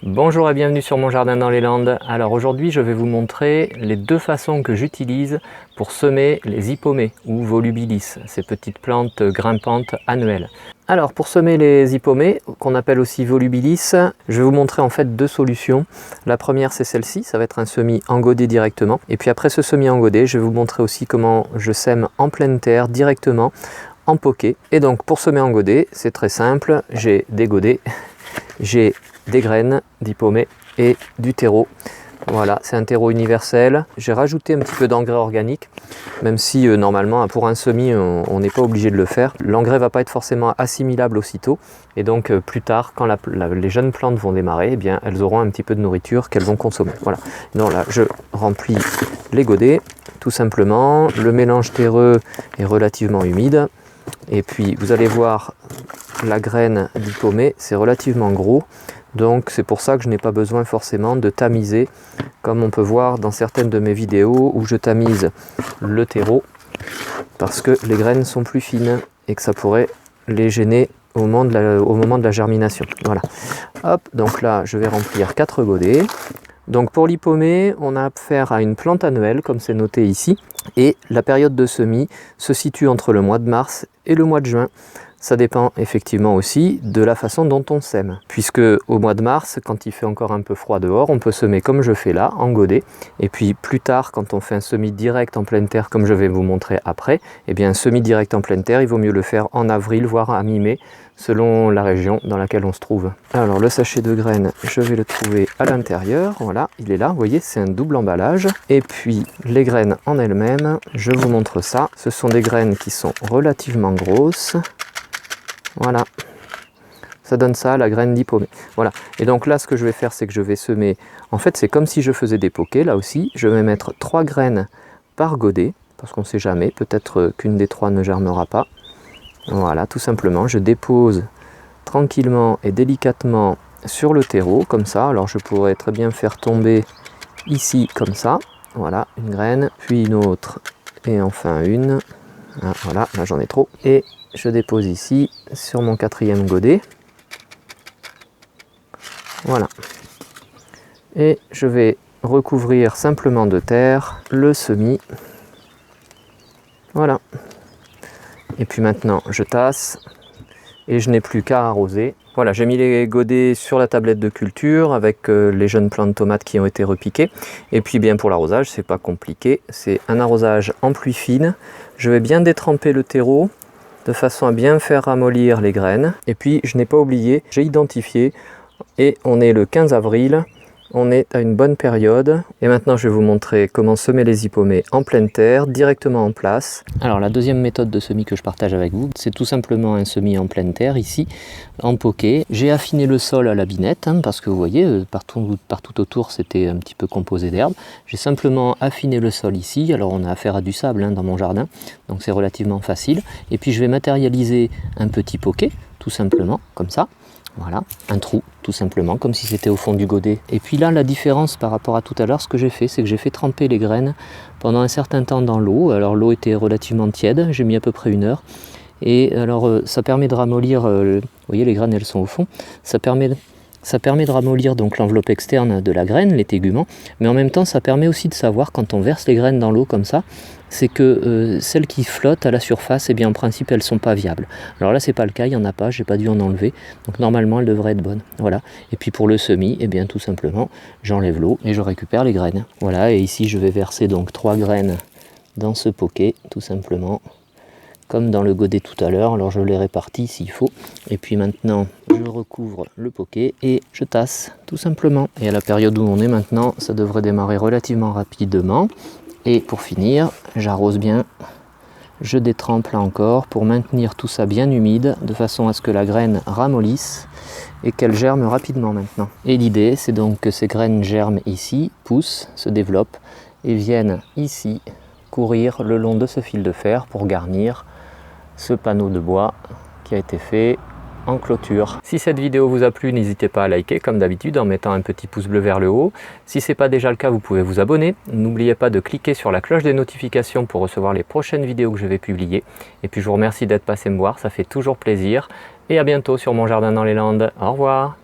Bonjour et bienvenue sur mon jardin dans les Landes. Alors aujourd'hui je vais vous montrer les deux façons que j'utilise pour semer les hippomées ou volubilis, ces petites plantes grimpantes annuelles. Alors pour semer les hippomées, qu'on appelle aussi volubilis, je vais vous montrer en fait deux solutions. La première c'est celle-ci, ça va être un semis en godet directement. Et puis après ce semis en godet, je vais vous montrer aussi comment je sème en pleine terre directement en poquet. Et donc pour semer en godet, c'est très simple, j'ai des godets, j'ai des graines d'hippomée et du terreau. Voilà, c'est un terreau universel. J'ai rajouté un petit peu d'engrais organique, même si normalement pour un semis on n'est pas obligé de le faire. L'engrais ne va pas être forcément assimilable aussitôt, et donc plus tard, quand les jeunes plantes vont démarrer, eh bien, elles auront un petit peu de nourriture qu'elles vont consommer. Voilà. Donc là, je remplis les godets, tout simplement. Le mélange terreux est relativement humide, et puis vous allez voir, la graine d'hippomée, c'est relativement gros. Donc c'est pour ça que je n'ai pas besoin forcément de tamiser, comme on peut voir dans certaines de mes vidéos où je tamise le terreau, parce que les graines sont plus fines et que ça pourrait les gêner au moment de la germination. Voilà. Hop, donc là je vais remplir 4 godets. Donc pour l'hippomée, on a affaire à une plante annuelle, comme c'est noté ici, et la période de semis se situe entre le mois de mars et le mois de juin. Ça dépend effectivement aussi de la façon dont on sème, puisque au mois de mars, quand il fait encore un peu froid dehors, on peut semer comme je fais là, en godet, et puis plus tard, quand on fait un semis direct en pleine terre, comme je vais vous montrer après, eh bien un semis direct en pleine terre, il vaut mieux le faire en avril, voire à mi-mai, selon la région dans laquelle on se trouve. Alors le sachet de graines, je vais le trouver à l'intérieur, voilà, il est là, vous voyez, c'est un double emballage. Et puis les graines en elles-mêmes, je vous montre ça, ce sont des graines qui sont relativement grosses. Voilà, ça donne ça, la graine d'hippomée. Voilà, et donc là ce que je vais faire, c'est que je vais semer, en fait c'est comme si je faisais des pokés, là aussi, je vais mettre 3 graines par godet, parce qu'on ne sait jamais, peut-être qu'une des 3 ne germera pas. Voilà, tout simplement, je dépose tranquillement et délicatement sur le terreau, comme ça. Alors je pourrais très bien faire tomber ici, comme ça. Voilà, une graine, puis une autre, et enfin une. Ah, voilà, là j'en ai trop. Et je dépose ici, sur mon 4e godet. Voilà. Et je vais recouvrir simplement de terre le semis. Voilà. Et puis maintenant, je tasse et je n'ai plus qu'à arroser. Voilà, j'ai mis les godets sur la tablette de culture avec les jeunes plants de tomates qui ont été repiquées. Et puis bien pour l'arrosage, c'est pas compliqué. C'est un arrosage en pluie fine. Je vais bien détremper le terreau de façon à bien faire ramollir les graines. Et puis je n'ai pas oublié, j'ai identifié, et on est le 15 avril. On est à une bonne période. Et maintenant je vais vous montrer comment semer les hippomées en pleine terre, directement en place. Alors la deuxième méthode de semis que je partage avec vous, c'est tout simplement un semis en pleine terre, ici, en poquet. J'ai affiné le sol à la binette, parce que vous voyez, partout autour c'était un petit peu composé d'herbe. J'ai simplement affiné le sol ici. Alors on a affaire à du sable dans mon jardin, donc c'est relativement facile. Et puis je vais matérialiser un petit poquet, tout simplement, comme ça. Voilà, un trou tout simplement, comme si c'était au fond du godet. Et puis là, la différence par rapport à tout à l'heure, ce que j'ai fait, c'est que j'ai fait tremper les graines pendant un certain temps dans l'eau. Alors l'eau était relativement tiède, j'ai mis à peu près 1 heure. Et alors ça permet de ramollir, vous voyez les graines elles sont au fond, ça permet de ramollir donc l'enveloppe externe de la graine, les téguments, mais en même temps ça permet aussi de savoir quand on verse les graines dans l'eau comme ça, c'est que celles qui flottent à la surface, eh bien en principe elles sont pas viables. Alors là c'est pas le cas, il n'y en a pas, j'ai pas dû en enlever, donc normalement elles devraient être bonnes. Voilà. Et puis pour le semis, eh bien tout simplement j'enlève l'eau et je récupère les graines. Voilà, et ici je vais verser donc 3 graines dans ce poquet, tout simplement, comme dans le godet tout à l'heure. Alors je les répartis s'il faut. Et puis maintenant, je recouvre le poquet et je tasse, tout simplement. Et à la période où on est maintenant, ça devrait démarrer relativement rapidement. Et pour finir, j'arrose bien. Je détrempe là encore pour maintenir tout ça bien humide, de façon à ce que la graine ramollisse et qu'elle germe rapidement maintenant. Et l'idée, c'est donc que ces graines germent ici, poussent, se développent et viennent ici courir le long de ce fil de fer pour garnir ce panneau de bois qui a été fait en clôture. Si cette vidéo vous a plu, n'hésitez pas à liker comme d'habitude en mettant un petit pouce bleu vers le haut. Si ce n'est pas déjà le cas, vous pouvez vous abonner. N'oubliez pas de cliquer sur la cloche des notifications pour recevoir les prochaines vidéos que je vais publier. Et puis je vous remercie d'être passé me voir, ça fait toujours plaisir. Et à bientôt sur mon jardin dans les Landes. Au revoir.